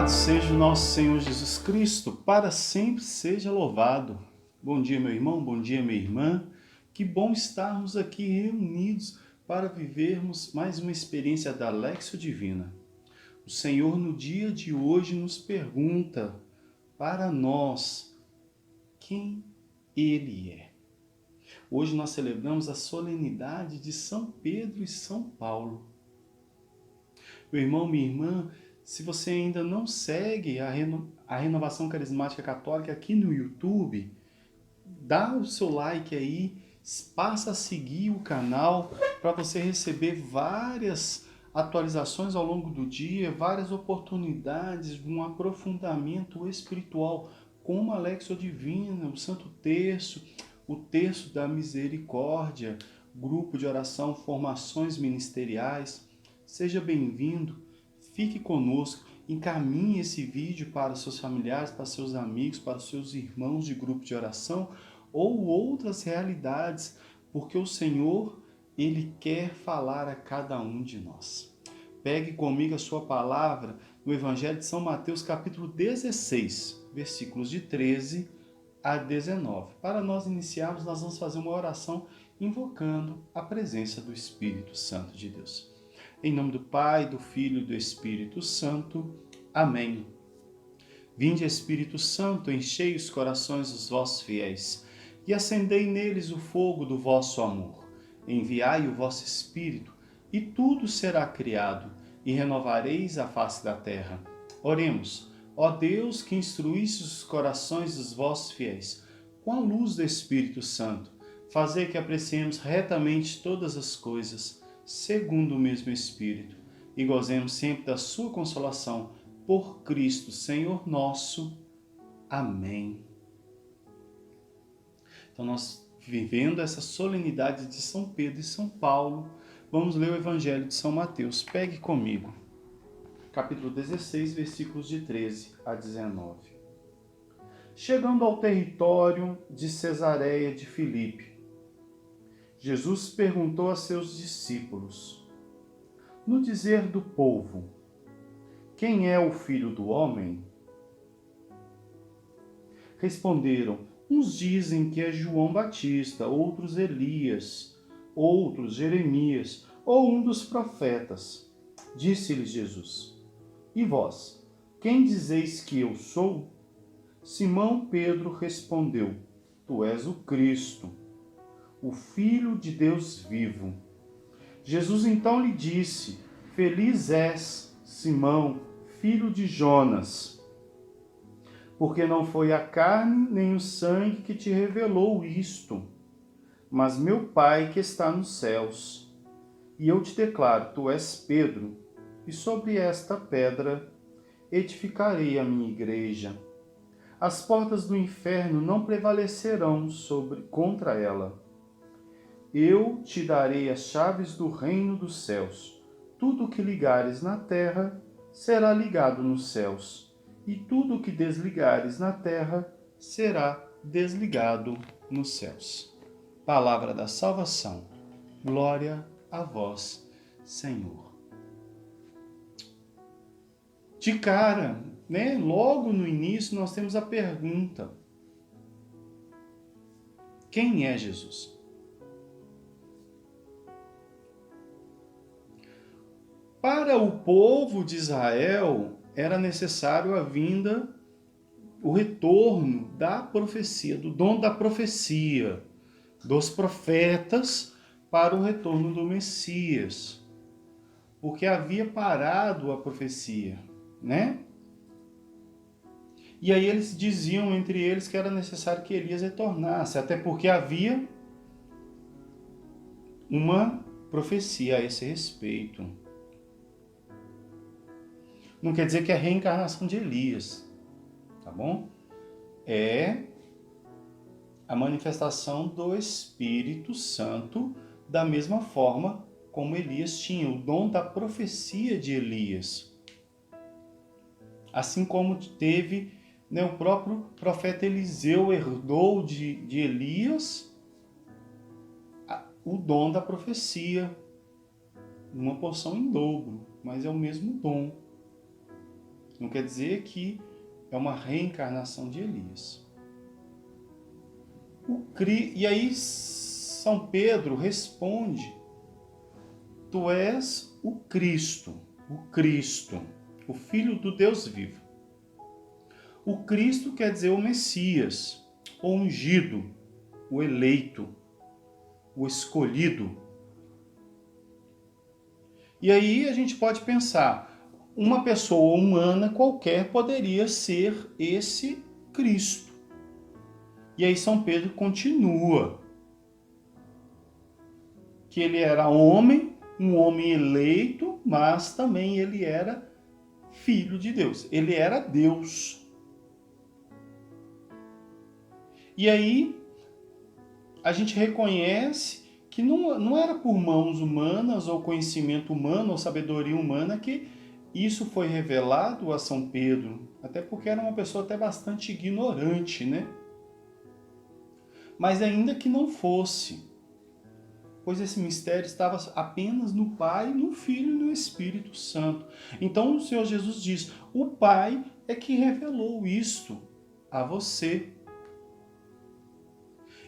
Louvado seja o nosso Senhor Jesus Cristo, para sempre seja louvado. Bom dia, meu irmão, bom dia, minha irmã. Que bom estarmos aqui reunidos para vivermos mais uma experiência da Lexio Divina. O Senhor, no dia de hoje, nos pergunta para nós quem Ele é. Hoje nós celebramos a solenidade de São Pedro e São Paulo. Meu irmão, minha irmã, se você ainda não segue a Renovação Carismática Católica aqui no YouTube, dá o seu like aí, passa a seguir o canal para você receber várias atualizações ao longo do dia, várias oportunidades de um aprofundamento espiritual, como a Lexio Divina, o Santo Terço, o Terço da Misericórdia, grupo de oração, formações ministeriais. Seja bem-vindo. Fique conosco, encaminhe esse vídeo para seus familiares, para seus amigos, para seus irmãos de grupo de oração ou outras realidades, porque o Senhor, Ele quer falar a cada um de nós. Pegue comigo a sua palavra no Evangelho de São Mateus, capítulo 16, versículos de 13 a 19. Para nós iniciarmos, nós vamos fazer uma oração invocando a presença do Espírito Santo de Deus. Em nome do Pai, do Filho e do Espírito Santo. Amém. Vinde, Espírito Santo, enchei os corações dos vossos fiéis e acendei neles o fogo do vosso amor. Enviai o vosso Espírito e tudo será criado e renovareis a face da terra. Oremos. Ó Deus, que instruísse os corações dos vossos fiéis com a luz do Espírito Santo, fazei que apreciemos retamente todas as coisas, segundo o mesmo Espírito, e gozemos sempre da sua consolação, por Cristo, Senhor nosso. Amém. Então, nós vivendo essa solenidade de São Pedro e São Paulo, vamos ler o Evangelho de São Mateus. Pegue comigo. Capítulo 16, versículos de 13 a 19. Chegando ao território de Cesareia de Filipe, Jesus perguntou a seus discípulos: no dizer do povo, quem é o Filho do Homem? Responderam: uns dizem que é João Batista, outros Elias, outros Jeremias, ou um dos profetas. Disse-lhes Jesus: e vós, quem dizeis que eu sou? Simão Pedro respondeu: tu és o Cristo, o Filho de Deus vivo. Jesus então lhe disse: feliz és, Simão, filho de Jonas, porque não foi a carne nem o sangue que te revelou isto, mas meu Pai que está nos céus. E eu te declaro, tu és Pedro, e sobre esta pedra edificarei a minha igreja. As portas do inferno não prevalecerão contra ela. Eu te darei as chaves do reino dos céus. Tudo o que ligares na terra será ligado nos céus, e tudo o que desligares na terra será desligado nos céus. Palavra da salvação. Glória a vós, Senhor. De cara, logo no início nós temos a pergunta: quem é Jesus? Para o povo de Israel, era necessário a vinda, o retorno da profecia, do dom da profecia, dos profetas para o retorno do Messias. Porque havia parado a profecia, E aí eles diziam entre eles que era necessário que Elias retornasse, até porque havia uma profecia a esse respeito. Não quer dizer que é a reencarnação de Elias, tá bom? É a manifestação do Espírito Santo, da mesma forma como Elias tinha o dom da profecia de Elias. Assim como teve, o próprio profeta Eliseu herdou de Elias o dom da profecia, uma porção em dobro, mas é o mesmo dom. Não quer dizer que é uma reencarnação de Elias. E aí São Pedro responde: tu és o Cristo, o Filho do Deus vivo. O Cristo quer dizer o Messias, o ungido, o eleito, o escolhido. E aí a gente pode pensar, uma pessoa humana qualquer poderia ser esse Cristo. E aí São Pedro continua que ele era homem, um homem eleito, mas também ele era filho de Deus. Ele era Deus. E aí a gente reconhece que não era por mãos humanas, ou conhecimento humano, ou sabedoria humana, que isso foi revelado a São Pedro. Até porque era uma pessoa até bastante ignorante, né? Mas ainda que não fosse, pois esse mistério estava apenas no Pai, no Filho e no Espírito Santo. Então o Senhor Jesus diz, o Pai é que revelou isto a você.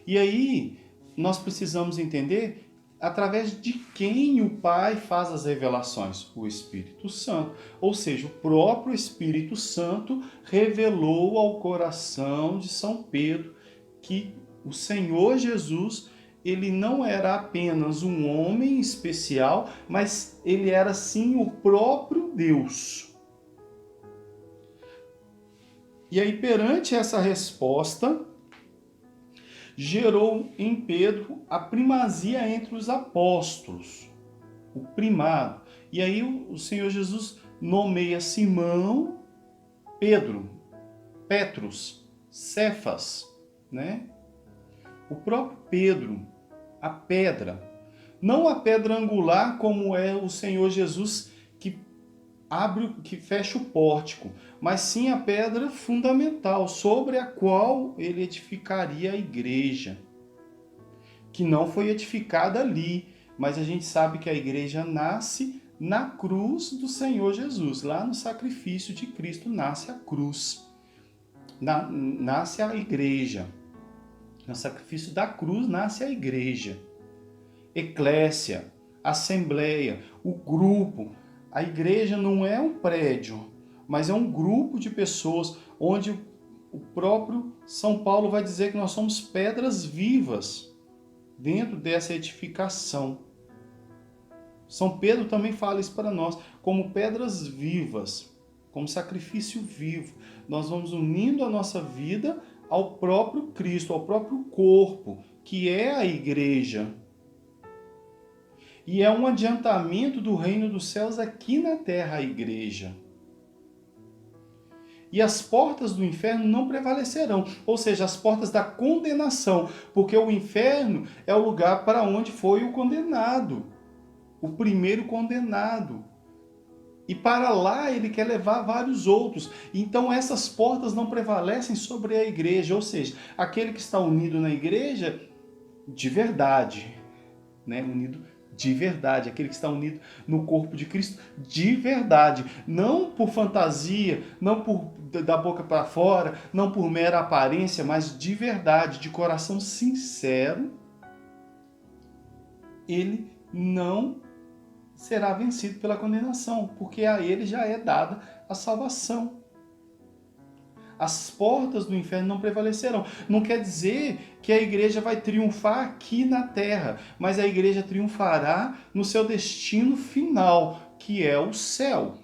E aí, nós precisamos entender através de quem o Pai faz as revelações? O Espírito Santo. Ou seja, o próprio Espírito Santo revelou ao coração de São Pedro que o Senhor Jesus, ele não era apenas um homem especial, mas ele era sim o próprio Deus. E aí, perante essa resposta, gerou em Pedro a primazia entre os apóstolos, o primado. E aí o Senhor Jesus nomeia Simão, Pedro, Petrus, Cefas, né? O próprio Pedro, a pedra. Não a pedra angular como é o Senhor Jesus que fecha o pórtico, mas sim a pedra fundamental sobre a qual ele edificaria a igreja, que não foi edificada ali, mas a gente sabe que a igreja nasce na cruz do Senhor Jesus, lá no sacrifício de Cristo nasce a cruz, nasce a igreja, no sacrifício da cruz nasce a igreja, eclésia, assembleia, o grupo. A igreja não é um prédio, mas é um grupo de pessoas onde o próprio São Paulo vai dizer que nós somos pedras vivas dentro dessa edificação. São Pedro também fala isso para nós, como pedras vivas, como sacrifício vivo. Nós vamos unindo a nossa vida ao próprio Cristo, ao próprio corpo, que é a igreja. E é um adiantamento do reino dos céus aqui na terra, a igreja. E as portas do inferno não prevalecerão, ou seja, as portas da condenação, porque o inferno é o lugar para onde foi o condenado, o primeiro condenado. E para lá ele quer levar vários outros. Então essas portas não prevalecem sobre a igreja, ou seja, aquele que está unido na igreja de verdade, né? Unido de verdade, aquele que está unido no corpo de Cristo de verdade, não por fantasia, não por da boca para fora, não por mera aparência, mas de verdade, de coração sincero, ele não será vencido pela condenação, porque a ele já é dada a salvação. As portas do inferno não prevalecerão. Não quer dizer que a igreja vai triunfar aqui na terra, mas a igreja triunfará no seu destino final, que é o céu.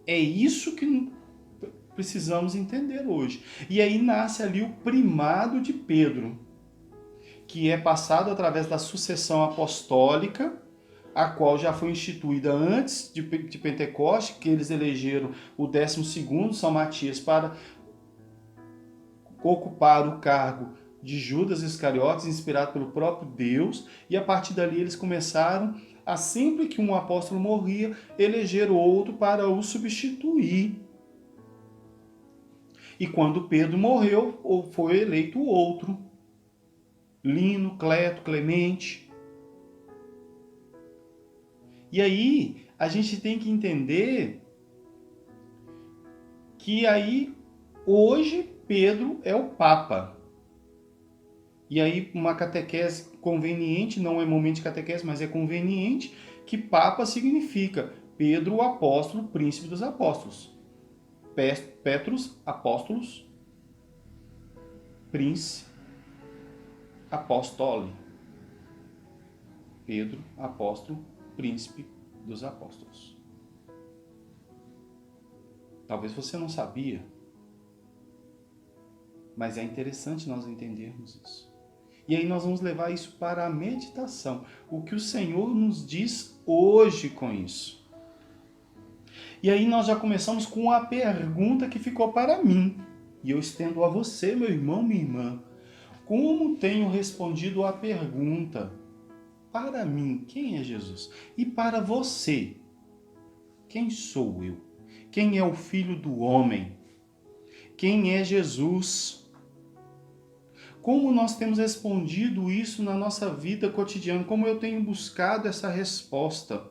É isso que precisamos entender hoje. E aí nasce ali o primado de Pedro, que é passado através da sucessão apostólica, a qual já foi instituída antes de Pentecoste, que eles elegeram o 12º, São Matias, para ocupar o cargo de Judas Iscariotes, inspirado pelo próprio Deus, e a partir dali eles começaram a, sempre que um apóstolo morria, eleger outro para o substituir. E quando Pedro morreu, foi eleito outro, Lino, Cleto, Clemente. E aí, a gente tem que entender que aí, hoje, Pedro é o Papa. E aí, uma catequese conveniente, não é momento de catequese, mas é conveniente, que Papa significa Pedro, o apóstolo, príncipe dos apóstolos. Petrus, apóstolos, príncipe, apóstolo. Pedro, apóstolo, príncipe dos apóstolos. Talvez você não sabia, mas é interessante nós entendermos isso. E aí nós vamos levar isso para a meditação. O que o Senhor nos diz hoje com isso. E aí nós já começamos com a pergunta que ficou para mim. E eu estendo a você, meu irmão, minha irmã. Como tenho respondido à pergunta? Para mim, quem é Jesus? E para você, quem sou eu? Quem é o Filho do Homem? Quem é Jesus? Como nós temos respondido isso na nossa vida cotidiana? Como eu tenho buscado essa resposta?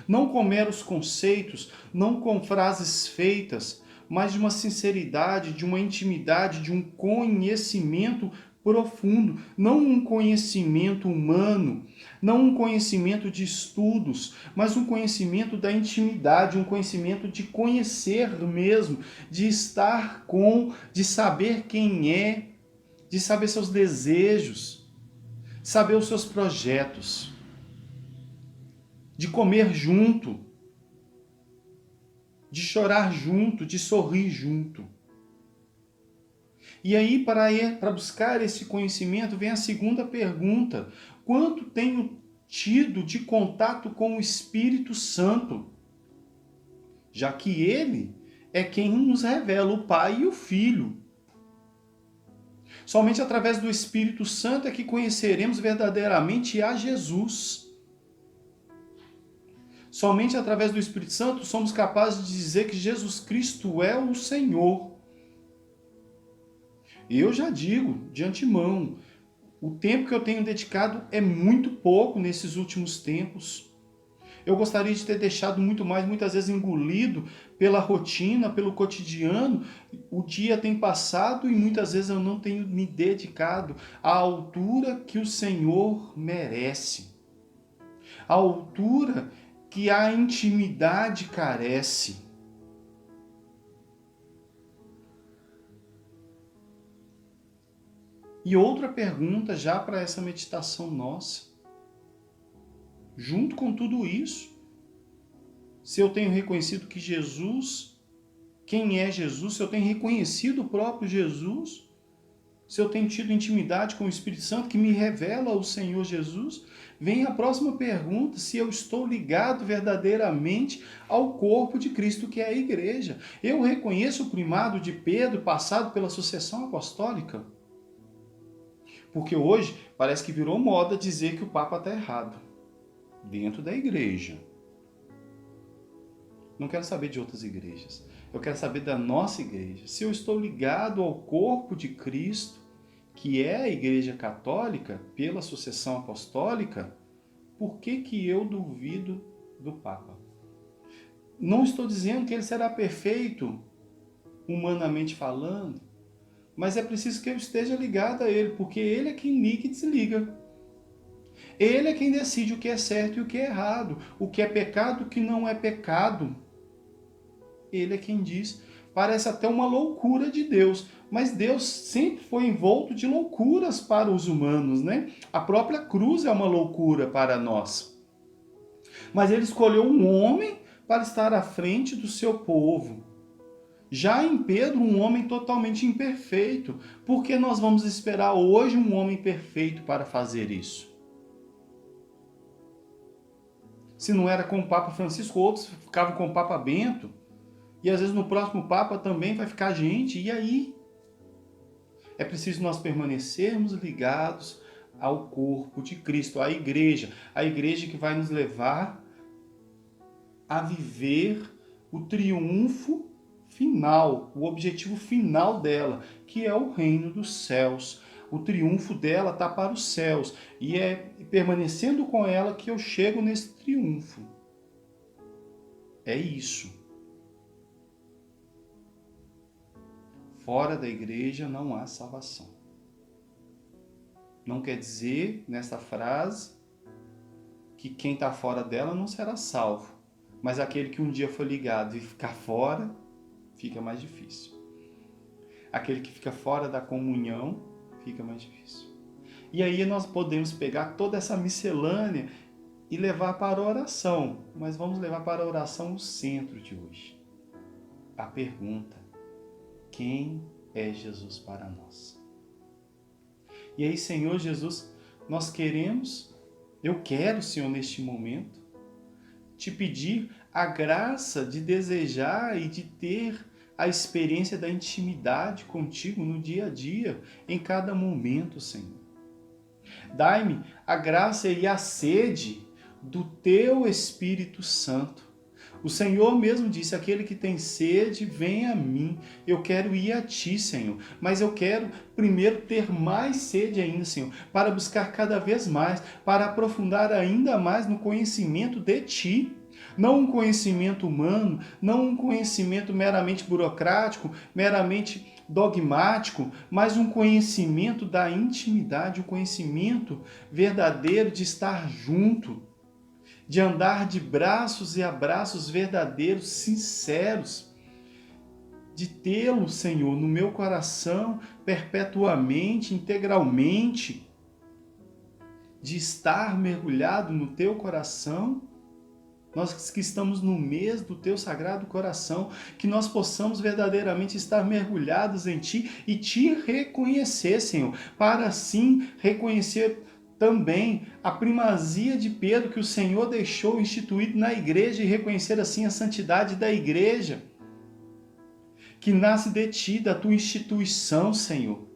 Não com meros conceitos, não com frases feitas, mas de uma sinceridade, de uma intimidade, de um conhecimento profundo, não um conhecimento humano, não um conhecimento de estudos, mas um conhecimento da intimidade, um conhecimento de conhecer mesmo, de estar com, de saber quem é, de saber seus desejos, saber os seus projetos, de comer junto, de chorar junto, de sorrir junto. E aí, para buscar esse conhecimento, vem a segunda pergunta. Quanto tenho tido de contato com o Espírito Santo? Já que ele é quem nos revela o Pai e o Filho. Somente através do Espírito Santo é que conheceremos verdadeiramente a Jesus. Somente através do Espírito Santo somos capazes de dizer que Jesus Cristo é o Senhor. Eu já digo de antemão, o tempo que eu tenho dedicado é muito pouco nesses últimos tempos. Eu gostaria de ter deixado muito mais, muitas vezes engolido pela rotina, pelo cotidiano. O dia tem passado e muitas vezes eu não tenho me dedicado à altura que o Senhor merece. À altura que a intimidade carece. E outra pergunta já para essa meditação nossa. Junto com tudo isso, se eu tenho reconhecido que Jesus, quem é Jesus, se eu tenho reconhecido o próprio Jesus, se eu tenho tido intimidade com o Espírito Santo que me revela o Senhor Jesus, vem a próxima pergunta, se eu estou ligado verdadeiramente ao corpo de Cristo, que é a igreja. Eu reconheço o primado de Pedro passado pela sucessão apostólica? Porque hoje parece que virou moda dizer que o Papa está errado. Dentro da igreja. Não quero saber de outras igrejas. Eu quero saber da nossa igreja. Se eu estou ligado ao corpo de Cristo, que é a igreja católica, pela sucessão apostólica, por que eu duvido do Papa? Não estou dizendo que ele será perfeito, humanamente falando, mas é preciso que eu esteja ligado a ele, porque ele é quem liga e desliga. Ele é quem decide o que é certo e o que é errado, o que é pecado e o que não é pecado. Ele é quem diz. Parece até uma loucura de Deus, mas Deus sempre foi envolto de loucuras para os humanos, né? A própria cruz é uma loucura para nós. Mas ele escolheu um homem para estar à frente do seu povo. Já em Pedro, um homem totalmente imperfeito. Por que nós vamos esperar hoje um homem perfeito para fazer isso? Se não era com o Papa Francisco, outros ficavam com o Papa Bento. E às vezes no próximo Papa também vai ficar gente. E aí? É preciso nós permanecermos ligados ao corpo de Cristo, à igreja. A igreja que vai nos levar a viver o triunfo final, o objetivo final dela, que é o reino dos céus. O triunfo dela está para os céus. E é permanecendo com ela que eu chego nesse triunfo. É isso. Fora da igreja não há salvação. Não quer dizer, nessa frase, que quem está fora dela não será salvo. Mas aquele que um dia foi ligado e ficar fora, fica mais difícil. Aquele que fica fora da comunhão, fica mais difícil. E aí nós podemos pegar toda essa miscelânea e levar para a oração. Mas vamos levar para a oração o centro de hoje. A pergunta: quem é Jesus para nós? E aí, Senhor Jesus, eu quero, Senhor, neste momento, te pedir a graça de desejar e de ter a experiência da intimidade contigo no dia a dia, em cada momento, Senhor. Dai-me a graça e a sede do teu Espírito Santo. O Senhor mesmo disse: aquele que tem sede, vem a mim. Eu quero ir a ti, Senhor. Mas eu quero primeiro ter mais sede ainda, Senhor, para buscar cada vez mais, para aprofundar ainda mais no conhecimento de ti. Não um conhecimento humano, não um conhecimento meramente burocrático, meramente dogmático, mas um conhecimento da intimidade, um conhecimento verdadeiro de estar junto, de andar de braços e abraços verdadeiros, sinceros, de tê-lo, Senhor, no meu coração perpetuamente, integralmente, de estar mergulhado no teu coração. Nós que estamos no mês do teu sagrado coração, que nós possamos verdadeiramente estar mergulhados em ti e te reconhecer, Senhor, para assim reconhecer também a primazia de Pedro que o Senhor deixou instituído na igreja e reconhecer assim a santidade da igreja, que nasce de ti, da tua instituição, Senhor.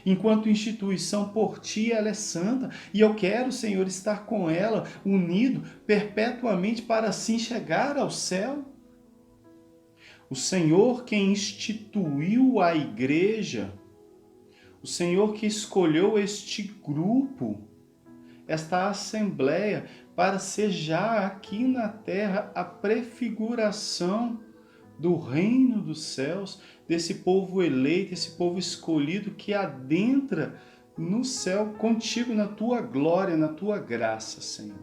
Enquanto instituição, por ti ela é santa, e eu quero, Senhor, estar com ela, unido perpetuamente para assim chegar ao céu. O Senhor quem instituiu a igreja, o Senhor que escolheu este grupo, esta assembleia, para ser já aqui na terra a prefiguração do reino dos céus, desse povo eleito, esse povo escolhido que adentra no céu contigo, na tua glória, na tua graça, Senhor.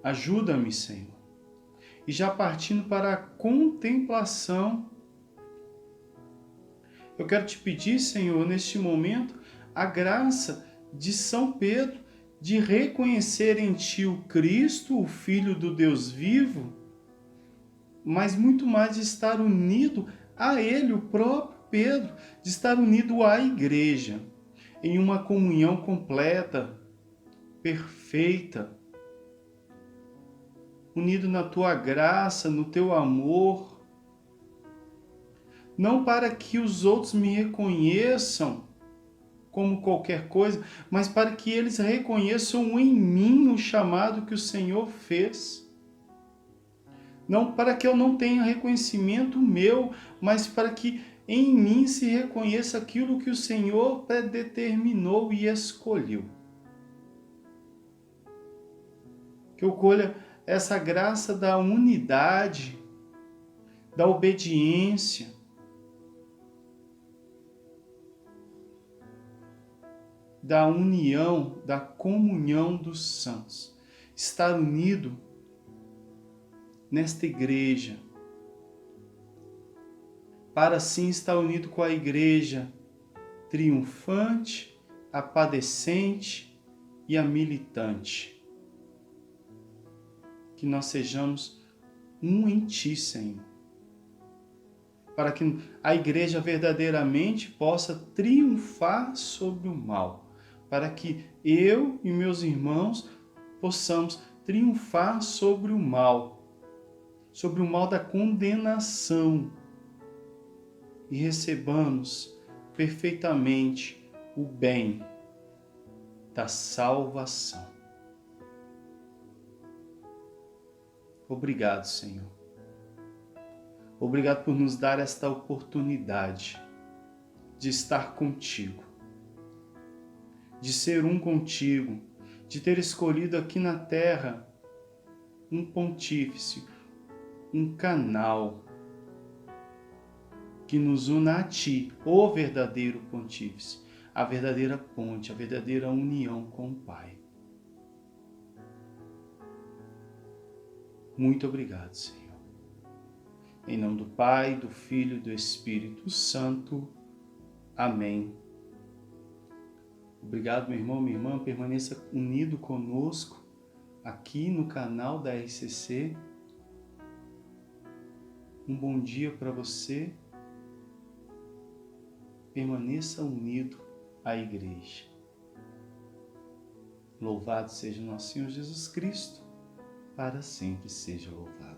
Ajuda-me, Senhor. E já partindo para a contemplação, eu quero te pedir, Senhor, neste momento, a graça de São Pedro, de reconhecer em ti o Cristo, o Filho do Deus vivo, mas muito mais de estar unido a ele, o próprio Pedro, de estar unido à igreja, em uma comunhão completa, perfeita, unido na tua graça, no teu amor, não para que os outros me reconheçam como qualquer coisa, mas para que eles reconheçam em mim o chamado que o Senhor fez. Não para que eu não tenha reconhecimento meu, mas para que em mim se reconheça aquilo que o Senhor predeterminou e escolheu. Que eu colha essa graça da unidade, da obediência, da união, da comunhão dos santos. Estar unido nesta igreja, para assim estar unido com a igreja triunfante, a padecente e a militante. Que nós sejamos um em ti, Senhor, para que a igreja verdadeiramente possa triunfar sobre o mal, para que eu e meus irmãos possamos triunfar sobre o mal da condenação, e recebamos perfeitamente o bem da salvação. Obrigado, Senhor. Obrigado por nos dar esta oportunidade de estar contigo, de ser um contigo, de ter escolhido aqui na terra um pontífice, um canal que nos una a Ti, o verdadeiro pontífice, a verdadeira ponte, a verdadeira união com o Pai. Muito obrigado, Senhor. Em nome do Pai, do Filho e do Espírito Santo. Amém. Obrigado, meu irmão, minha irmã. Permaneça unido conosco aqui no canal da RCC. Um bom dia para você. Permaneça unido à Igreja. Louvado seja nosso Senhor Jesus Cristo, para sempre seja louvado.